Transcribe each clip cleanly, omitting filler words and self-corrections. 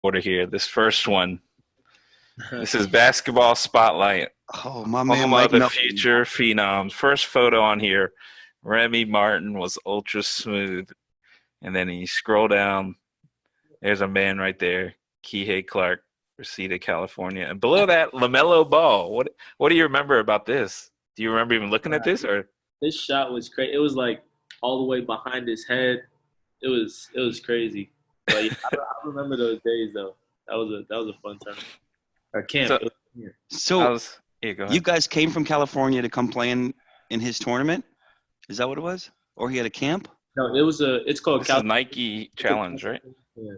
order here. This first one. This is Basketball Spotlight. Oh, my man, Home Mike of the Melton. future phenoms. First photo on here. Remy Martin was ultra smooth. And then you scroll down. There's a man right there. Kihei Clark, Reseda, California. And below that, Lamelo Ball. What do you remember about this? Do you remember even looking at this or This shot was crazy. It was like all the way behind his head. It was crazy. But yeah, I remember those days though. That was a fun time. Or camp. so It was here. I So was here, go you ahead. guys came from California to come play in his tournament? Is that what it was? Or he had a camp? No, it's called This Cal. is Nike Challenge, right? Yeah.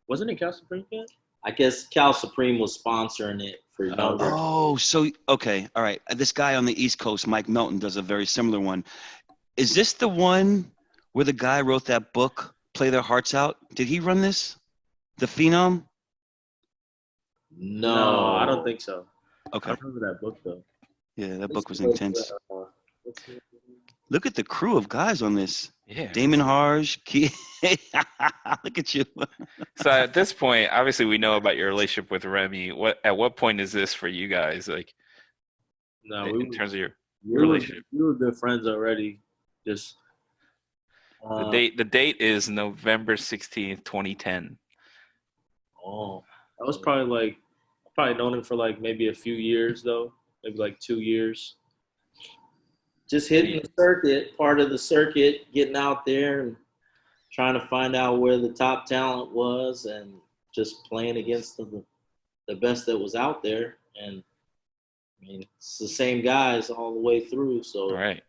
Wasn't it Cal Supreme Camp? I guess Cal Supreme was sponsoring it for younger. Oh, so okay, all right. This guy on the East Coast, Mike Melton, does a very similar one. Is this the one where the guy wrote that book, Play Their Hearts Out? Did he run this? The Phenom? No, I don't think so. Okay. I remember that book though. Yeah, that book was intense. Look at the crew of guys on this. Yeah. Damon Harge, look at you. So at this point, obviously we know about your relationship with Remy. At what point is this for you guys? Like No, in terms of your we were, relationship? we were good friends already. Just The date is November 16th, 2010. Oh, I was probably known him for like maybe a few years though, maybe like 2 years. just hitting the circuit, part of the circuit, getting out there and trying to find out where the top talent was and just playing against the best that was out there. And I mean, it's the same guys all the way through. So Right.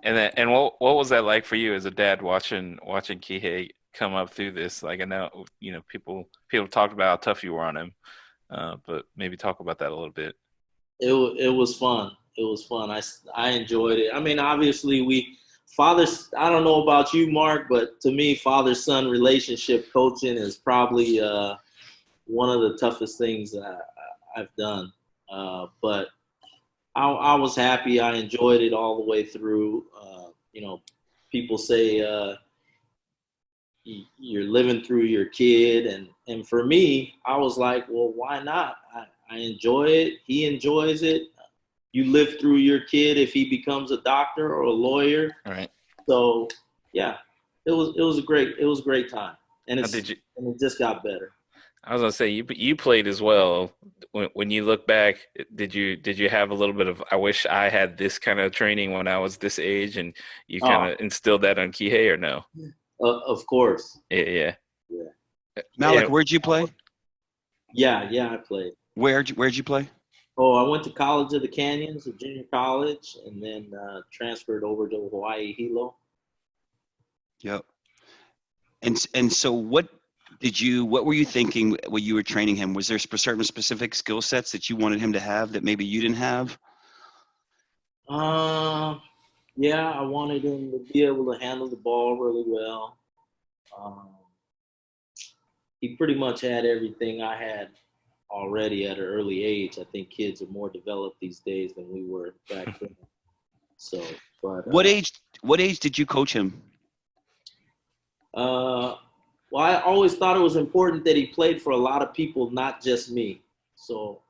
And what was that like for you as a dad watching Kihei come up through this? Like I know people talked about how tough you were on him, but maybe talk about that a little bit. it was fun. It was fun. I enjoyed it. I mean, obviously fathers. I don't know about you, Mark, but to me, father-son relationship coaching is probably one of the toughest things that I've done. But I was happy. I enjoyed it all the way through. People say you're living through your kid, and for me, I was like, well, why not? I enjoy it. He enjoys it. You live through your kid if he becomes a doctor or a lawyer. All right. So yeah, it was a great time, and Now, and it just got better. I was gonna say you played as well. When you look back, did you have a little bit of I wish I had this kind of training when I was this age, and you kind of instilled that on Kihei or no? Of course. Yeah. Malik, Yeah. where'd you play? Yeah, I played. Where'd you play? Oh, I went to College of the Canyons, a junior college, and then transferred over to Hawaii Hilo. Yep. And so what were you thinking when you were training him? Was there certain specific skill sets that you wanted him to have that maybe you didn't have? Yeah, I wanted him to be able to handle the ball really well. He pretty much had everything I had already at an early age. I think kids are more developed these days than we were back then. So, but What age did you coach him? well, I always thought it was important that he played for a lot of people, not just me. So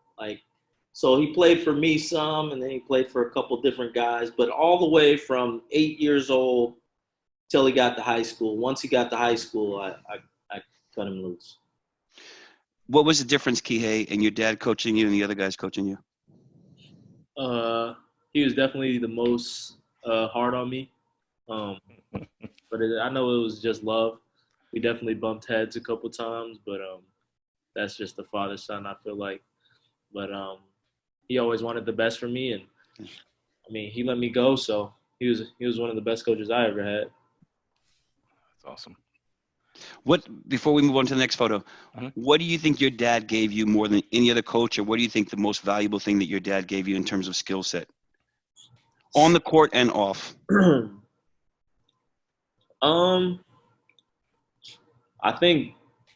he played for me some, and then he played for a couple different guys, but all the way from 8 years old till he got to high school. Once he got to high school, I cut him loose. What was the difference, Kihei, and your dad coaching you and the other guys coaching you? He was definitely the most hard on me, but I know it was just love. We definitely bumped heads a couple times, but that's just the father-son, I feel like. But he always wanted the best for me, and I mean, he let me go, so he was one of the best coaches I ever had. That's awesome. Before we move on to the next photo, what do you think your dad gave you more than any other coach, or what do you think the most valuable thing that your dad gave you in terms of skill set? On the court and off. I think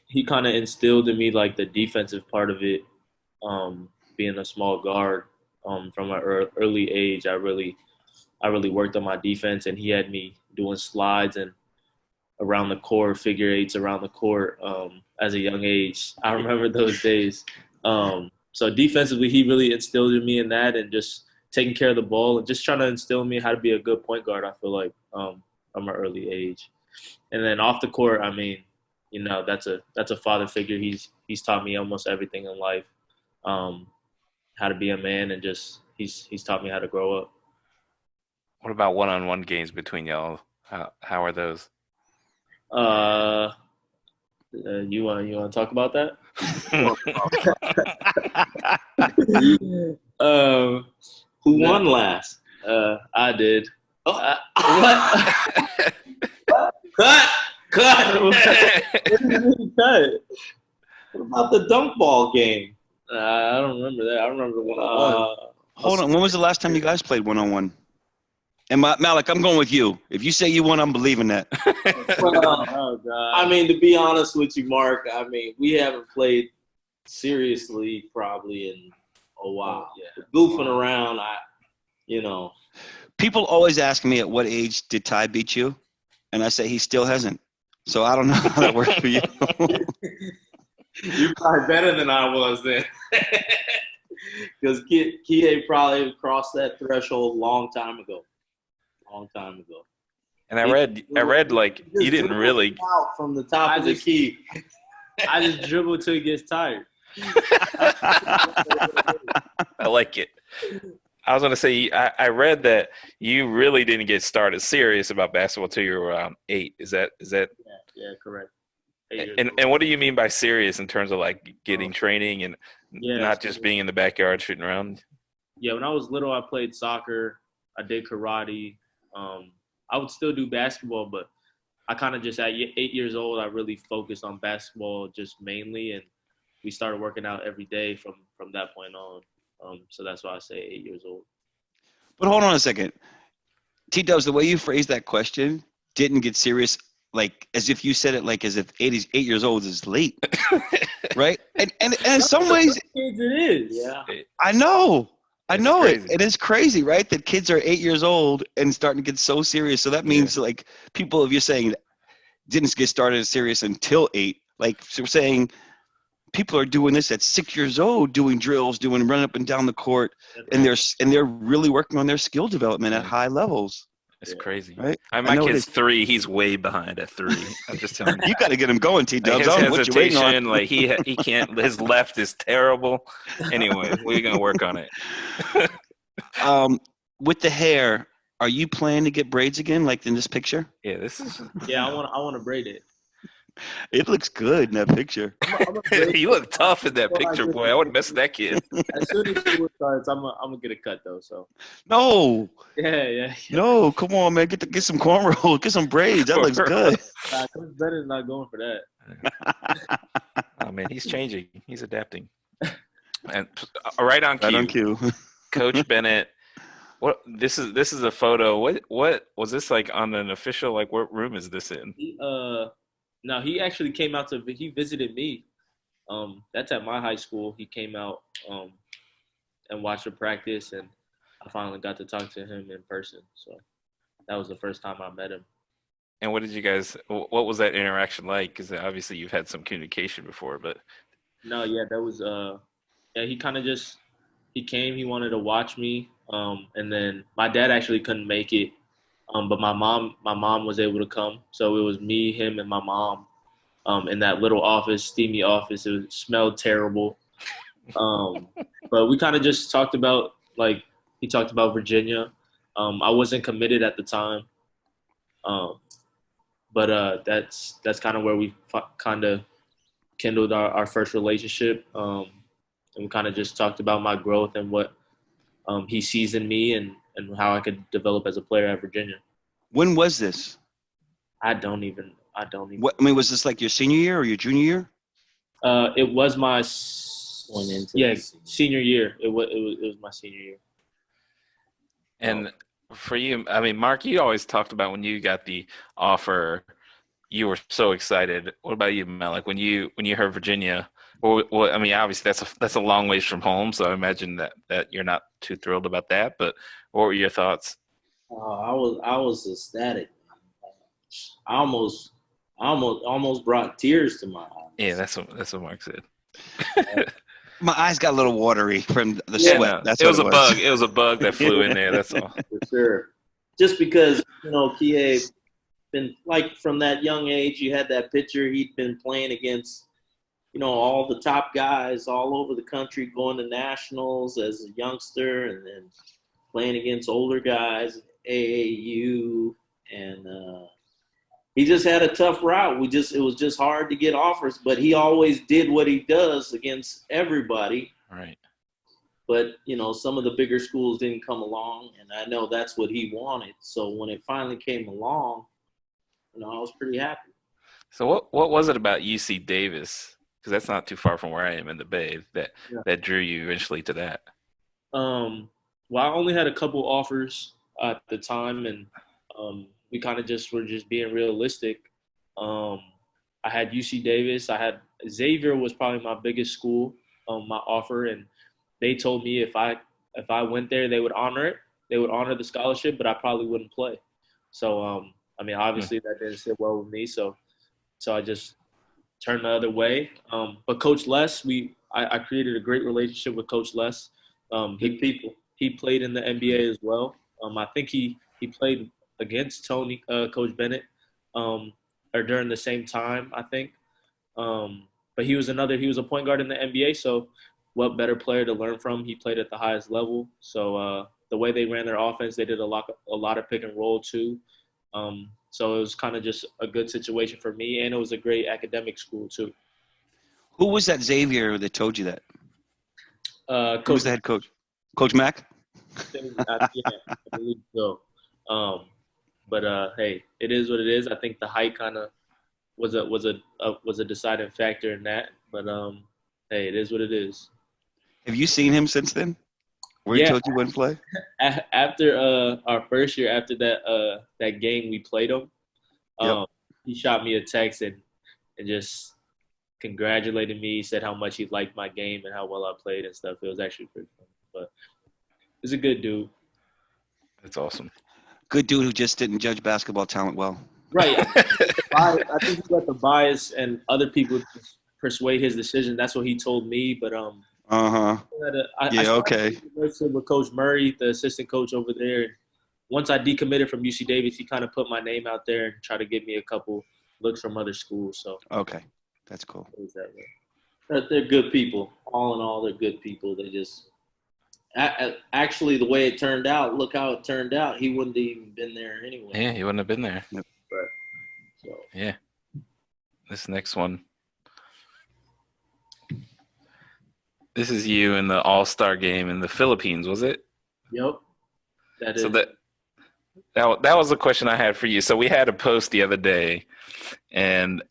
he kind of instilled in me like the defensive part of it. Being a small guard, from an early age, I really worked on my defense, and he had me doing slides and around the court, figure eights around the court, as a young age. I remember those days. So defensively, he really instilled in me in that, and just taking care of the ball and just trying to instill in me how to be a good point guard. I feel like from an early age, and then off the court, I mean, that's a father figure. He's taught me almost everything in life, how to be a man, and just he's taught me how to grow up. What about one-on-one games between y'all? How are those? You want to talk about that? Who won last? I did. Oh, what? Cut! Cut. What about the dunk ball game? I don't remember that. I remember the one. Hold on. When was the last time you guys played one-on-one? And Malik, I'm going with you. If you say you won, I'm believing that. Oh God. I mean, to be honest with you, Mark, I mean, we haven't played seriously probably in a while. Yeah. Goofing around, People always ask me at what age did Ty beat you? And I say he still hasn't. So I don't know how that works for you. You're probably better than I was then. Because Kihei probably crossed that threshold a long time ago. And I read like you didn't really out from the top of the key. I just dribble till he gets tired. I like it. I was going to say, I read that you really didn't get started serious about basketball till you were around 8. Is that? Yeah, correct. And what do you mean by serious in terms of like getting training and not just being in the backyard shooting around? Yeah, when I was little, I played soccer. I did karate. I would still do basketball, but I kind of just at 8 years old, I really focused on basketball just mainly, and we started working out every day from that point on. So that's why I say 8 years old. But hold on a second. T-Dubs, the way you phrased that question didn't get serious, like as if you said it like as if 8 years old is late, right? And in some ways, Kids, it is. Yeah. I know Crazy. it is crazy, right? That kids are 8 years old and starting to get so serious. So that means like people, if you're saying didn't get started serious until 8, like so we're saying people are doing this at 6 years old, doing drills, doing running up and down the court, and they're really working on their skill development at high levels. It's crazy. Right? My kid's 3. He's way behind at 3. I'm just telling you. You got to get him going, T-Dubs. His What you waiting on? hesitation, like he can't. His left is terrible. Anyway, we're gonna work on it. With the hair, are you planning to get braids again, like in this picture? Yeah, this is. Yeah, I want to braid it. It looks good in that picture. You look tough in that picture, boy. I wouldn't mess with that kid. As soon as school starts, I'm gonna get a cut though. So No, yeah. no, come on, man. Get some cornrows, get some braids. That looks good. Coach Bennett's not going for that. Oh man, he's changing. He's adapting. And right on cue. Right on cue. Coach Bennett. What this is a photo. What was this like on an official? Like, what room is this in? No, he actually came out he visited me. That's at my high school. He came out and watched the practice, and I finally got to talk to him in person. So that was the first time I met him. And what was that interaction like? Because obviously you've had some communication before, but. No, yeah, that was he kind of he came, he wanted to watch me, and then my dad actually couldn't make it. But my mom was able to come. So it was me, him, and my mom in that little office, steamy office. It smelled terrible. But we kind of just talked about, like, he talked about Virginia. I wasn't committed at the time. But that's kind of where we kind of kindled our first relationship. And we kind of just talked about my growth and what he sees in me and how I could develop as a player at Virginia. When was this? I don't even. What, I mean, was this like your senior year or your junior year? It was my senior year. It was my senior year. And for you, I mean, Mark, you always talked about when you got the offer, you were so excited. What about you, Malik? When you heard Virginia, well, I mean, obviously that's a long ways from home, so I imagine that you're not too thrilled about that. But what were your thoughts? I was ecstatic. I almost I almost brought tears to my eyes. Yeah, that's what Mark said. My eyes got a little watery from the Yeah, sweat. no, That's it what was it a was. bug. It was a bug that flew in there. That's all. For sure. Just because, Kihei been like from that young age, you had that picture. He'd been playing against, all the top guys all over the country, going to nationals as a youngster, and then playing against older guys, AAU, and he just had a tough route. It was just hard to get offers, but he always did what he does against everybody. Right. But, some of the bigger schools didn't come along, and I know that's what he wanted. So when it finally came along, I was pretty happy. So what was it about UC Davis? Because that's not too far from where I am in the Bay that drew you eventually to that. Well, I only had a couple offers at the time, and we kind of were just being realistic. I had UC Davis. I had Xavier was probably my biggest school, my offer, and they told me if I went there, they would honor it. They would honor the scholarship, but I probably wouldn't play. So, obviously that didn't sit well with me. So I just turned the other way. But Coach Les, I created a great relationship with Coach Les. He played in the NBA as well. I think he played against Coach Bennett, or during the same time, I think. But he was a point guard in the NBA, so what better player to learn from? He played at the highest level. So the way they ran their offense, they did a lot of pick and roll too. So it was kind of just a good situation for me, and it was a great academic school too. Who was that Xavier that told you that? Who was the head coach? Coach Mack? I believe so. But hey, it is what it is. I think the height kind of was a deciding factor in that. But hey, it is what it is. Have you seen him since then? Where he told you wouldn't play? After our first year, after that game we played him, he shot me a text and just congratulated me, said how much he liked my game and how well I played and stuff. It was actually pretty fun. But he's a good dude. That's awesome. Good dude who just didn't judge basketball talent well. Right. I think he let the bias and other people persuade his decision. That's what he told me. But I okay. With Coach Murray, the assistant coach over there. Once I decommitted from UC Davis, he kind of put my name out there and tried to give me a couple looks from other schools. So okay, that's cool. It was that way. But they're good people. All in all, they're good people. They just actually the way it turned out. Look how it turned out. He wouldn't have even been there anyway. Yeah, he wouldn't have been there. Yep. So yeah. This next one. This is you in the All-Star game in the Philippines, was it? Yep. That is. So that was the question I had for you. So we had a post the other day, and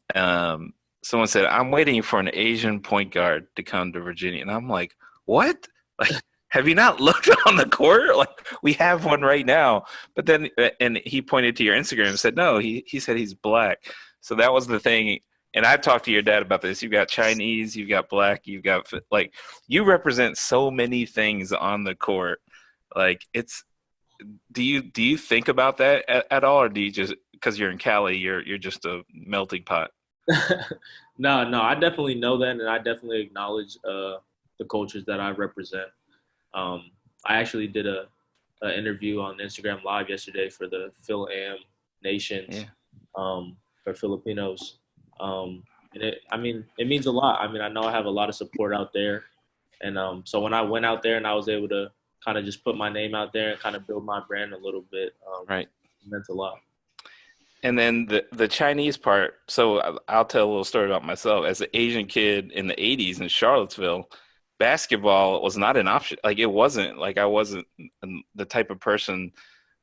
someone said, "I'm waiting for an Asian point guard to come to Virginia," and I'm like, "What? Like, have you not looked on the court? Like, we have one right now." But then, and he pointed to your Instagram and said, "No, he said he's black." So that was the thing. And I talked to your dad about this. You've got Chinese, you've got black, you've got like you represent so many things on the court. Like it's, do you think about that at all, or do you just because you're in Cali, you're just a melting pot? No, I definitely know that, and I definitely acknowledge the cultures that I represent. I actually did a interview on Instagram Live yesterday for the Phil-Am Nations for Filipinos. And it means a lot. I know I have a lot of support out there. And so when I went out there and I was able to kind of just put my name out there and kind of build my brand a little bit, right. It meant a lot. And then the Chinese part. So I'll tell a little story about myself. As an Asian kid in the 80s in Charlottesville, basketball was not an option. Like it wasn't like I wasn't the type of person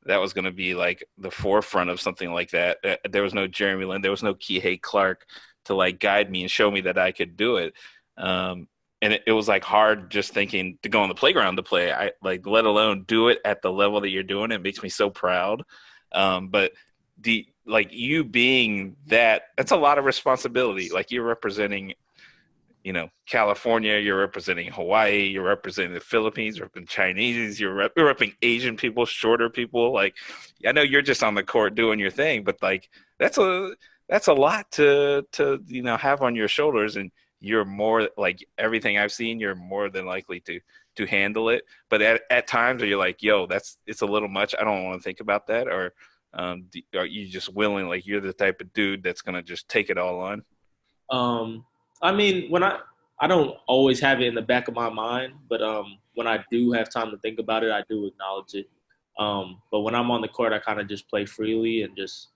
that was going to be like the forefront of something like that. There was no Jeremy Lin, there was no Kihei Clark to like guide me and show me that I could do it. And it was like hard just thinking to go on the playground to play. I like, let alone do it at the level that you're doing. It makes me so proud. But like you being that's a lot of responsibility. Like you're representing, California, you're representing Hawaii, you're representing the Philippines, you're representing Chinese, you're representing Asian people, shorter people. Like, I know you're just on the court doing your thing, but like, that's that's a lot to have on your shoulders, and you're more like everything I've seen, you're more than likely to handle it. But at times, are you like, yo, it's a little much. I don't want to think about that, or are you just willing? Like you're the type of dude that's gonna just take it all on? I mean, when I don't always have it in the back of my mind, but when I do have time to think about it, I do acknowledge it. But when I'm on the court, I kind of just play freely and just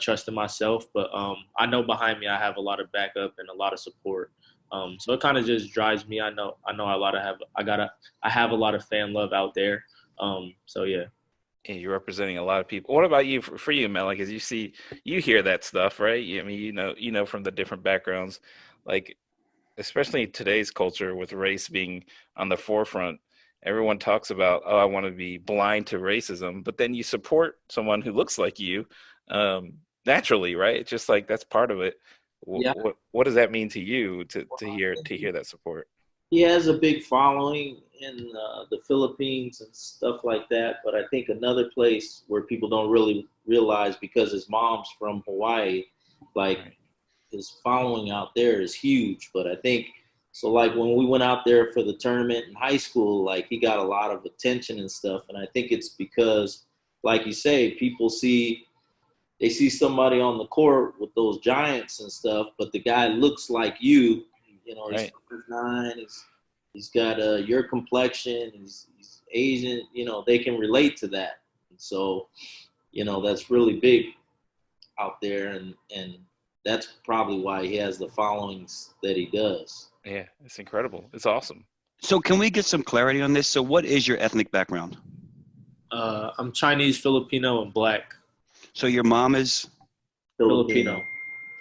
trust in myself. But I know behind me, I have a lot of backup and a lot of support. So it kind of just drives me. I have a lot of fan love out there. So yeah. And you're representing a lot of people. What about you, for you, Mel? Like, as you hear that stuff, right? I mean, from the different backgrounds, like especially in today's culture with race being on the forefront. Everyone talks about, oh, I want to be blind to racism, but then you support someone who looks like you, naturally, right? It's just like that's part of it. Yeah. What does that mean to you to hear that support? He has a big following in the Philippines and stuff like that. But I think another place where people don't really realize, because his mom's from Hawaii, like Right. his following out there is huge. But I think so. Like when we went out there for the tournament in high school, like he got a lot of attention and stuff. And I think it's because, like you say, they see somebody on the court with those giants and stuff, but the guy looks like you. You know, he's Right. 5'9", he's got your complexion, he's Asian. You know, they can relate to that. So, that's really big out there, and that's probably why he has the followings that he does. Yeah, it's incredible. It's awesome. So can we get some clarity on this? So what is your ethnic background? I'm Chinese, Filipino, and Black. So your mom is Filipino.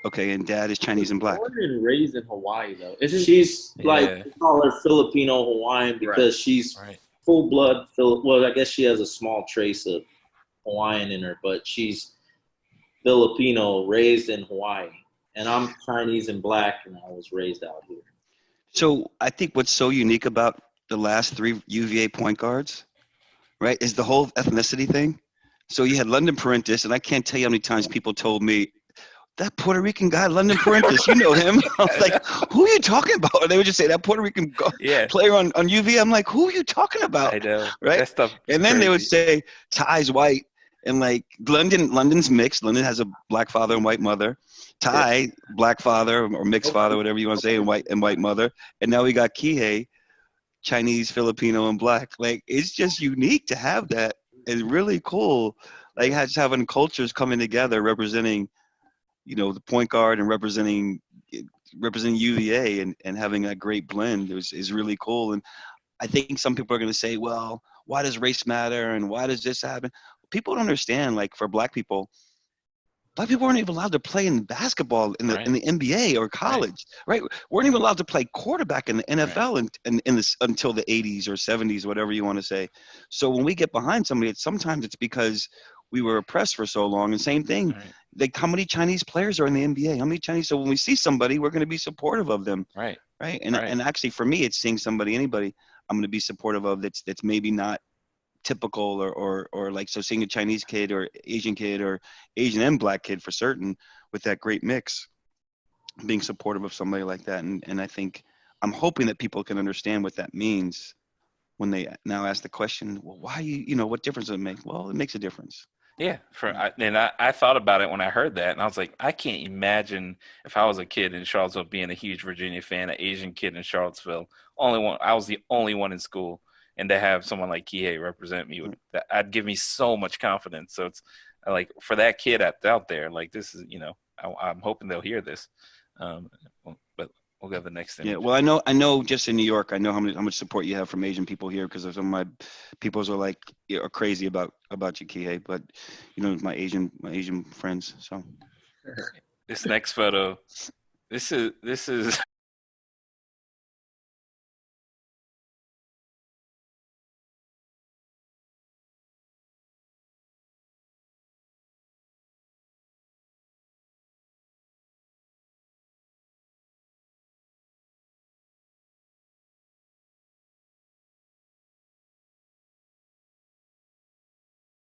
okay, and dad is Chinese and Black. Born and raised in Hawaii, though. She's like, Yeah. we call her Filipino Hawaiian because she's Right. full blood. Well, I guess she has a small trace of Hawaiian in her, but she's Filipino, raised in Hawaii. And I'm Chinese and Black, and I was raised out here. So I think what's so unique about the last three UVA point guards, right, is the whole ethnicity thing. So you had London Parentis, and I can't tell you how many times people told me, that Puerto Rican guy, London Parentis, you know him. I was like, who are you talking about? And they would just say, that Puerto Rican Yeah. player on UVA. I'm like, who are you talking about? I know. Right? That stuff. And then they would say, Ty's white. And like London's mixed. London has a black father and white mother. Ty, black father or mixed father, whatever you want to say, and white mother. And now we got Kihei, Chinese, Filipino, and Black. Like, it's just unique to have that. It's really cool. Like, just having cultures coming together, representing, the point guard and representing UVA and having that great blend is really cool. And I think some people are going to say, well, why does race matter? And why does this happen? People don't understand, like, for black people weren't even allowed to play in basketball in the Right. in the NBA or college, right? Weren't even allowed to play quarterback in the NFL until the 80s or 70s, whatever you want to say. So when we get behind somebody, sometimes it's because we were oppressed for so long. And same thing, Right. like, how many Chinese players are in the NBA? How many Chinese? So when we see somebody, we're going to be supportive of them, Right. right? And Right. and actually, for me, it's seeing anybody, I'm going to be supportive of that's maybe not typical or like, so seeing a Chinese kid or Asian and Black kid for certain with that great mix, being supportive of somebody like that. And I think I'm hoping that people can understand what that means when they now ask the question, well, why what difference does it make? Well, it makes a difference. Yeah, I thought about it when I heard that, and I was like, I can't imagine if I was a kid in Charlottesville being a huge Virginia fan, an Asian kid in Charlottesville. I was the only one in school, and to have someone like Kihei represent me, I'd give me so much confidence. So it's like, for that kid out there, like, this is, I'm hoping they'll hear this. But we'll go to the next image. Yeah, well, I know just in New York, I know how much support you have from Asian people here, because some of my peoples are are crazy about you, Kihei, but my Asian friends. So This next photo, this is